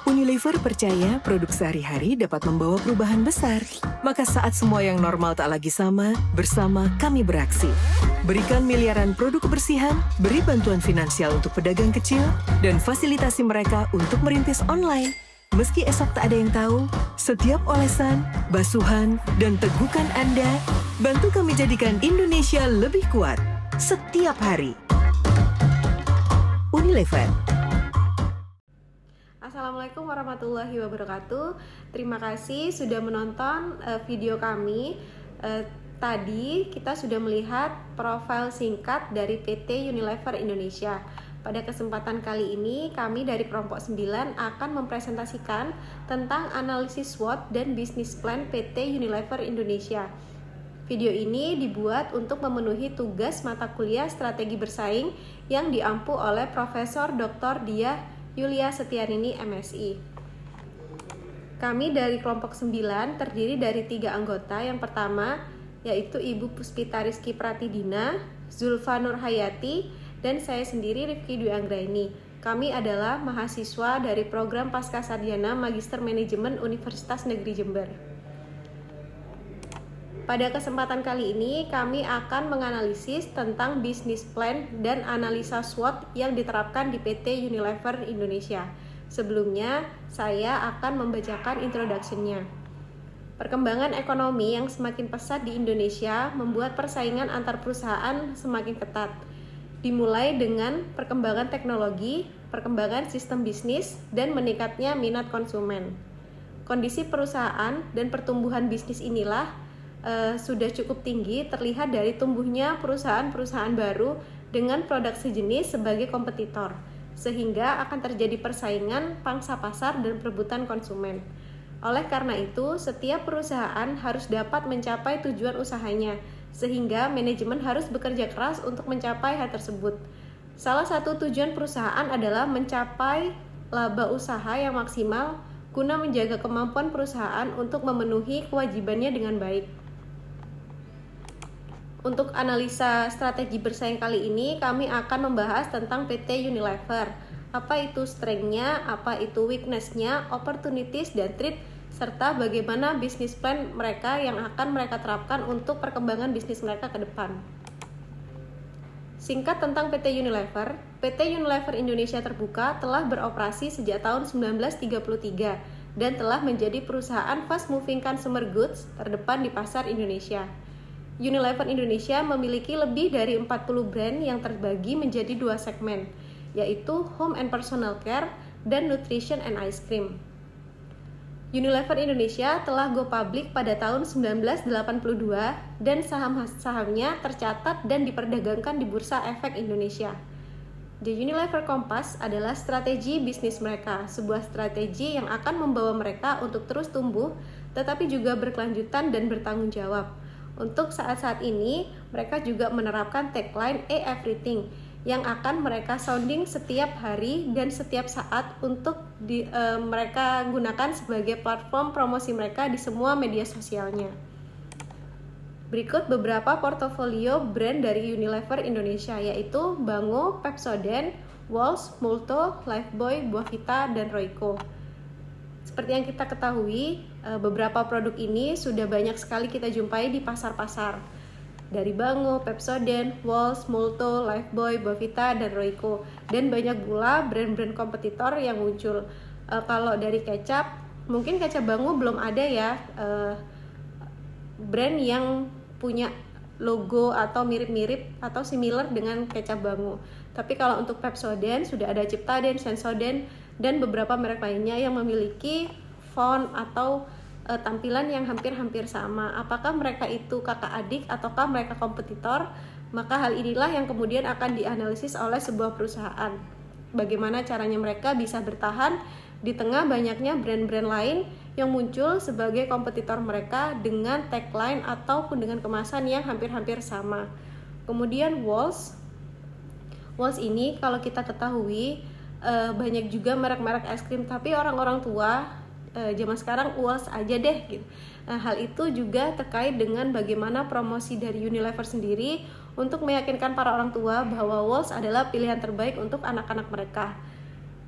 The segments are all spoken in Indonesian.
Unilever percaya produk sehari-hari dapat membawa perubahan besar. Maka saat semua yang normal tak lagi sama, bersama kami beraksi. Berikan miliaran produk kebersihan, beri bantuan finansial untuk pedagang kecil, dan fasilitasi mereka untuk merintis online. Meski esok tak ada yang tahu, setiap olesan, basuhan, dan tegukan Anda, bantu kami jadikan Indonesia lebih kuat setiap hari. Unilever. Assalamualaikum warahmatullahi wabarakatuh. Terima kasih sudah menonton video kami. Tadi kita sudah melihat profil singkat dari PT Unilever Indonesia. Pada kesempatan kali ini kami dari kelompok 9 akan mempresentasikan tentang analisis SWOT dan bisnis plan PT Unilever Indonesia. Video ini dibuat untuk memenuhi tugas mata kuliah strategi bersaing yang diampu oleh Profesor Dr. Diah Yulia Setianini MSI. Kami dari kelompok 9 terdiri dari 3 anggota. Yang pertama yaitu Ibu Puspita Rizky Pratidina, Zulfa Nur Hayati, dan saya sendiri Rifki Dwi Anggraini. Kami adalah mahasiswa dari program Pascasarjana Magister Manajemen Universitas Negeri Jember. Pada kesempatan kali ini kami akan menganalisis tentang bisnis plan dan analisa SWOT yang diterapkan di PT Unilever Indonesia. Sebelumnya, saya akan membacakan introduction-nya. Perkembangan ekonomi yang semakin pesat di Indonesia membuat persaingan antar perusahaan semakin ketat. Dimulai dengan perkembangan teknologi, perkembangan sistem bisnis, dan meningkatnya minat konsumen. Kondisi perusahaan dan pertumbuhan bisnis inilah sudah cukup tinggi, terlihat dari tumbuhnya perusahaan-perusahaan baru dengan produk sejenis sebagai kompetitor, sehingga akan terjadi persaingan pangsa pasar dan perebutan konsumen. Oleh karena itu, setiap perusahaan harus dapat mencapai tujuan usahanya, sehingga manajemen harus bekerja keras untuk mencapai hal tersebut. Salah satu tujuan perusahaan adalah mencapai laba usaha yang maksimal guna menjaga kemampuan perusahaan untuk memenuhi kewajibannya dengan baik. Untuk analisa strategi bersaing kali ini, kami akan membahas tentang PT Unilever. Apa itu strength-nya, apa itu weakness-nya, opportunities dan threat, serta bagaimana bisnis plan mereka yang akan mereka terapkan untuk perkembangan bisnis mereka ke depan. Singkat tentang PT Unilever. PT Unilever Indonesia Terbuka telah beroperasi sejak tahun 1933 dan telah menjadi perusahaan fast moving consumer goods terdepan di pasar Indonesia. Unilever Indonesia memiliki lebih dari 40 brand yang terbagi menjadi 2 segmen, yaitu Home and Personal Care dan Nutrition and Ice Cream. Unilever Indonesia telah go public pada tahun 1982 dan saham-sahamnya tercatat dan diperdagangkan di Bursa Efek Indonesia. The Unilever Compass adalah strategi bisnis mereka, sebuah strategi yang akan membawa mereka untuk terus tumbuh, tetapi juga berkelanjutan dan bertanggung jawab. Untuk saat-saat ini, mereka juga menerapkan tagline Everything yang akan mereka sounding setiap hari dan setiap saat untuk mereka gunakan sebagai platform promosi mereka di semua media sosialnya. Berikut beberapa portofolio brand dari Unilever Indonesia, yaitu Bango, Pepsodent, Wall's, Multo, Lifebuoy, Buahvita, dan Royco. Seperti yang kita ketahui, beberapa produk ini sudah banyak sekali kita jumpai di pasar-pasar. Dari Bango, Pepsodent, Wall's, Multo, Lifebuoy, Buahvita, dan Royco. Dan banyak pula brand-brand kompetitor yang muncul. Kalau dari kecap, mungkin kecap Bango belum ada ya brand yang punya logo atau mirip-mirip atau similar dengan kecap Bango. Tapi kalau untuk Pepsodent sudah ada Ciptaden, Sensoden, dan beberapa merek lainnya yang memiliki font atau tampilan yang hampir-hampir sama. Apakah mereka itu kakak adik ataukah mereka kompetitor? Maka hal inilah yang kemudian akan dianalisis oleh sebuah perusahaan. Bagaimana caranya mereka bisa bertahan di tengah banyaknya brand-brand lain yang muncul sebagai kompetitor mereka dengan tagline ataupun dengan kemasan yang hampir-hampir sama. Kemudian Wall's ini kalau kita ketahui banyak juga merek-merek es krim, tapi orang-orang tua zaman sekarang Wall's aja deh gitu. Nah, hal itu juga terkait dengan bagaimana promosi dari Unilever sendiri untuk meyakinkan para orang tua bahwa Wall's adalah pilihan terbaik untuk anak-anak mereka.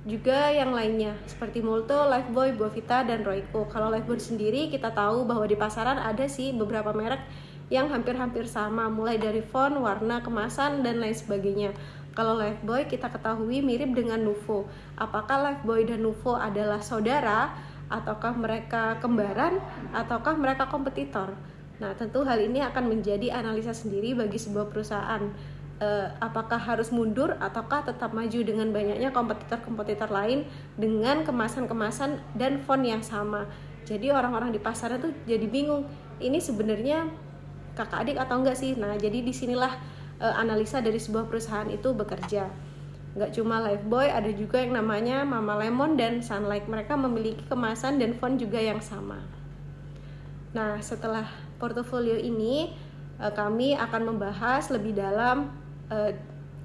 juga yang lainnya seperti Molto, Lifebuoy, Buavita, dan Royco. Kalau Lifebuoy sendiri kita tahu bahwa di pasaran ada sih beberapa merek yang hampir-hampir sama, mulai dari font, warna, kemasan, dan lain sebagainya. Kalau Lifebuoy kita ketahui mirip dengan Nuvo. Apakah Lifebuoy dan Nuvo adalah saudara, ataukah mereka kembaran, ataukah mereka kompetitor? Nah, tentu hal ini akan menjadi analisa sendiri bagi sebuah perusahaan. Apakah harus mundur ataukah tetap maju dengan banyaknya kompetitor-kompetitor lain dengan kemasan-kemasan dan font yang sama. Jadi orang-orang di pasaran tuh jadi bingung, ini sebenarnya kakak adik atau enggak sih? Nah, jadi disinilah analisa dari sebuah perusahaan itu bekerja. Nggak cuma Lifebuoy, ada juga yang namanya Mama Lemon dan Sunlight. Mereka memiliki kemasan dan font juga yang sama. Nah, setelah portofolio ini, kami akan membahas lebih dalam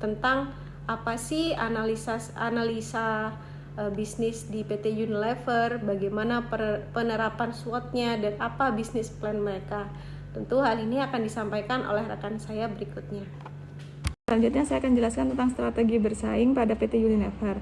tentang apa sih analisa bisnis di PT Unilever, bagaimana penerapan SWOT-nya, dan apa bisnis plan mereka. Tentu hal ini akan disampaikan oleh rekan saya berikutnya. Selanjutnya saya akan jelaskan tentang strategi bersaing pada PT Unilever.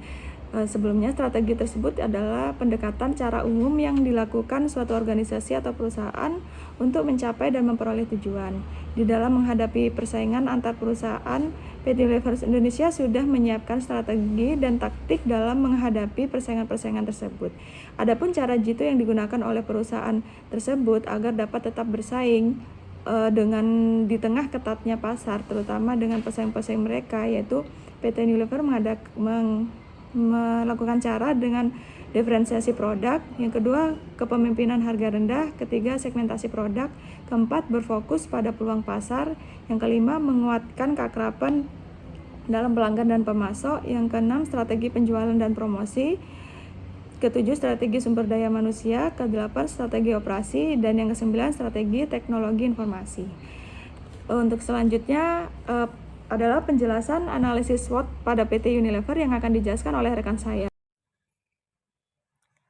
Sebelumnya, strategi tersebut adalah pendekatan cara umum yang dilakukan suatu organisasi atau perusahaan untuk mencapai dan memperoleh tujuan. Di dalam menghadapi persaingan antar perusahaan, PT Unilever Indonesia sudah menyiapkan strategi dan taktik dalam menghadapi persaingan-persaingan tersebut. Adapun cara jitu yang digunakan oleh perusahaan tersebut agar dapat tetap bersaing dengan di tengah ketatnya pasar, terutama dengan pesaing-pesaing mereka, yaitu PT Unilever melakukan cara dengan diferensiasi produk, yang kedua kepemimpinan harga rendah, ketiga segmentasi produk, keempat berfokus pada peluang pasar, yang kelima menguatkan keakraban dalam pelanggan dan pemasok, yang keenam strategi penjualan dan promosi, ketujuh strategi sumber daya manusia, kedelapan strategi operasi, dan yang kesembilan strategi teknologi informasi. Untuk selanjutnya adalah penjelasan analisis SWOT pada PT Unilever yang akan dijelaskan oleh rekan saya.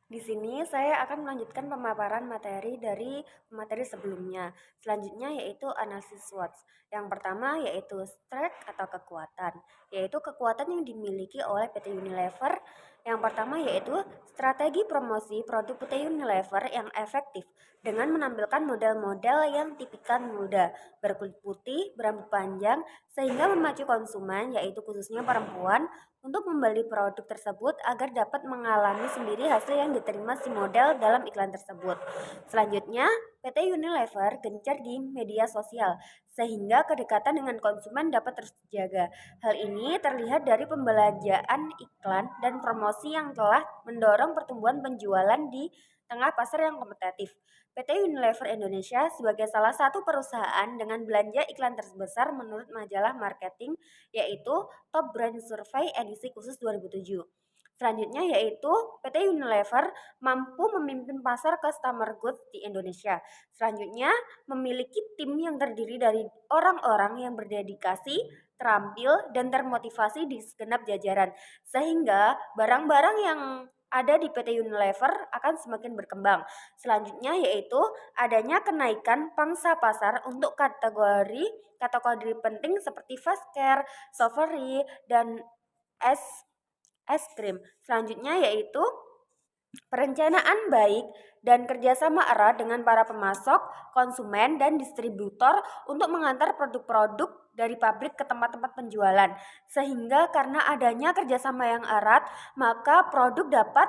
Di sini saya akan melanjutkan pemaparan materi dari materi sebelumnya. Selanjutnya yaitu analisis SWOT. Yang pertama yaitu strength atau kekuatan, yaitu kekuatan yang dimiliki oleh PT Unilever. Yang pertama yaitu strategi promosi produk PT Unilever yang efektif dengan menampilkan model-model yang tipikal muda, berkulit putih, berambut panjang, sehingga memacu konsumen, yaitu khususnya perempuan, untuk membeli produk tersebut agar dapat mengalami sendiri hasil yang diterima si model dalam iklan tersebut. Selanjutnya, PT Unilever gencar di media sosial, sehingga kedekatan dengan konsumen dapat terus dijaga. Hal ini terlihat dari pembelanjaan iklan dan promosi yang telah mendorong pertumbuhan penjualan di tengah pasar yang kompetitif. PT Unilever Indonesia sebagai salah satu perusahaan dengan belanja iklan terbesar menurut majalah marketing, yaitu Top Brand Survey edisi khusus 2007. Selanjutnya yaitu PT Unilever mampu memimpin pasar customer goods di Indonesia. Selanjutnya memiliki tim yang terdiri dari orang-orang yang berdedikasi, terampil, dan termotivasi di segenap jajaran. Sehingga barang-barang yang ada di PT Unilever akan semakin berkembang. Selanjutnya yaitu adanya kenaikan pangsa pasar untuk kategori penting seperti fast care, savory, dan es krim. Selanjutnya yaitu perencanaan baik dan kerjasama erat dengan para pemasok, konsumen, dan distributor untuk mengantar produk-produk dari pabrik ke tempat-tempat penjualan. Sehingga karena adanya kerjasama yang erat, maka produk dapat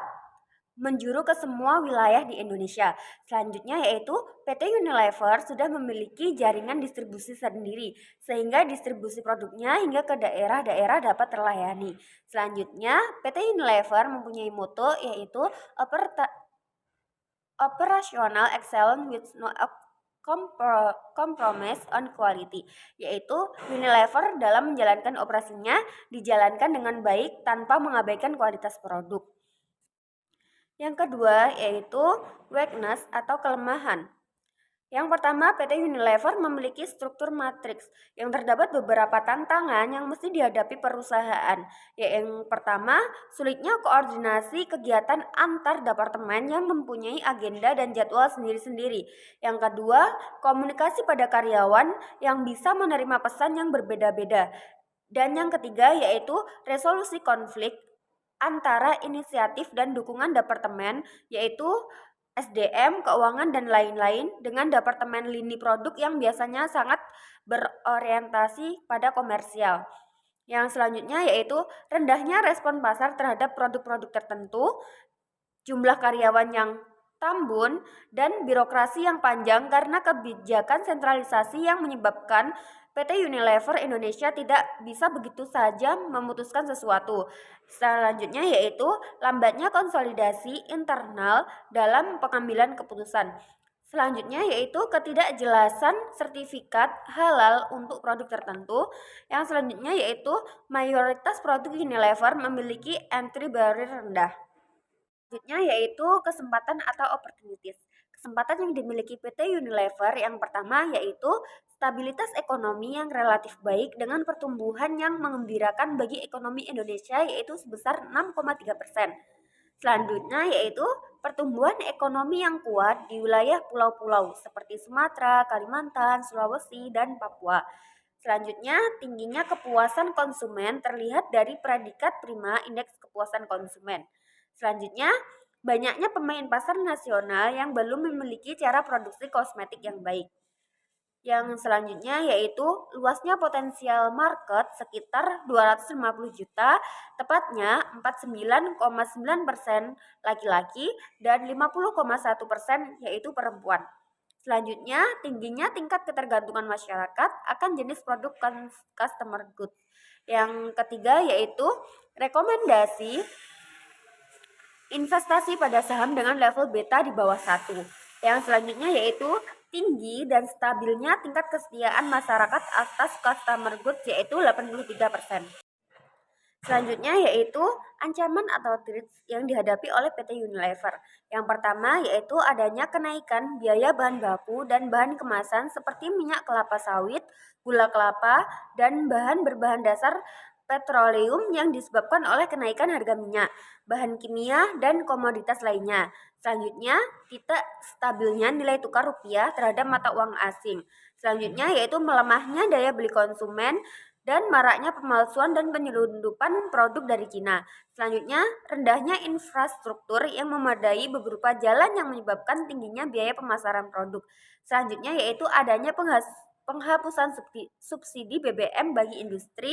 menjuru ke semua wilayah di Indonesia. Selanjutnya yaitu PT Unilever sudah memiliki jaringan distribusi sendiri, sehingga distribusi produknya hingga ke daerah-daerah dapat terlayani. Selanjutnya, PT Unilever mempunyai moto yaitu Operational Excellence with no compromise on quality, yaitu Unilever dalam menjalankan operasinya dijalankan dengan baik tanpa mengabaikan kualitas produk. Yang kedua yaitu weakness atau kelemahan. Yang pertama, PT Unilever memiliki struktur matriks yang terdapat beberapa tantangan yang mesti dihadapi perusahaan. Yang pertama, sulitnya koordinasi kegiatan antar departemen yang mempunyai agenda dan jadwal sendiri-sendiri. Yang kedua, komunikasi pada karyawan yang bisa menerima pesan yang berbeda-beda. Dan yang ketiga yaitu resolusi konflik antara inisiatif dan dukungan departemen, yaitu SDM, keuangan, dan lain-lain, dengan departemen lini produk yang biasanya sangat berorientasi pada komersial. Yang selanjutnya yaitu rendahnya respon pasar terhadap produk-produk tertentu, jumlah karyawan yang tambun, dan birokrasi yang panjang karena kebijakan sentralisasi yang menyebabkan PT Unilever Indonesia tidak bisa begitu saja memutuskan sesuatu. Selanjutnya yaitu lambatnya konsolidasi internal dalam pengambilan keputusan. Selanjutnya yaitu ketidakjelasan sertifikat halal untuk produk tertentu. Yang selanjutnya yaitu mayoritas produk Unilever memiliki entry barrier rendah. Selanjutnya yaitu kesempatan atau opportunities. Kesempatan yang dimiliki PT Unilever yang pertama yaitu stabilitas ekonomi yang relatif baik dengan pertumbuhan yang mengembirakan bagi ekonomi Indonesia yaitu sebesar 6,3%. Selanjutnya yaitu pertumbuhan ekonomi yang kuat di wilayah pulau-pulau seperti Sumatera, Kalimantan, Sulawesi, dan Papua. Selanjutnya, tingginya kepuasan konsumen terlihat dari predikat prima indeks kepuasan konsumen. Selanjutnya, banyaknya pemain pasar nasional yang belum memiliki cara produksi kosmetik yang baik. Yang selanjutnya yaitu luasnya potensial market sekitar 250 juta, tepatnya 49,9% laki-laki dan 50,1% yaitu perempuan. Selanjutnya, tingginya tingkat ketergantungan masyarakat akan jenis produk customer good. Yang ketiga yaitu rekomendasi investasi pada saham dengan level beta di bawah 1. Yang selanjutnya yaitu tinggi dan stabilnya tingkat kesetiaan masyarakat atas customer goods yaitu 83%. Selanjutnya yaitu ancaman atau threats yang dihadapi oleh PT Unilever. Yang pertama yaitu adanya kenaikan biaya bahan baku dan bahan kemasan seperti minyak kelapa sawit, gula kelapa, dan bahan berbahan dasar petroleum yang disebabkan oleh kenaikan harga minyak, bahan kimia, dan komoditas lainnya. Selanjutnya, tidak stabilnya nilai tukar rupiah terhadap mata uang asing. Selanjutnya yaitu melemahnya daya beli konsumen dan maraknya pemalsuan dan penyelundupan produk dari Cina. Selanjutnya, rendahnya infrastruktur yang memadai beberapa jalan yang menyebabkan tingginya biaya pemasaran produk. Selanjutnya yaitu adanya penghapusan subsidi BBM bagi industri,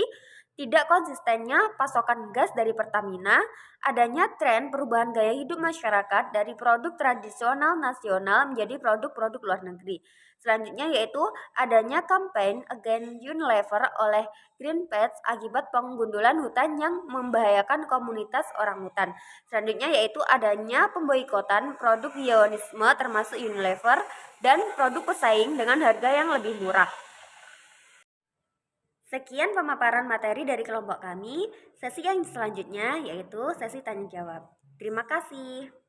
tidak konsistennya pasokan gas dari Pertamina, adanya tren perubahan gaya hidup masyarakat dari produk tradisional nasional menjadi produk-produk luar negeri. Selanjutnya yaitu adanya campaign against Unilever oleh Greenpeace akibat penggundulan hutan yang membahayakan komunitas orangutan. Selanjutnya yaitu adanya pemboikotan produk bionisme termasuk Unilever dan produk pesaing dengan harga yang lebih murah. Sekian pemaparan materi dari kelompok kami. Sesi yang selanjutnya yaitu sesi tanya jawab. Terima kasih.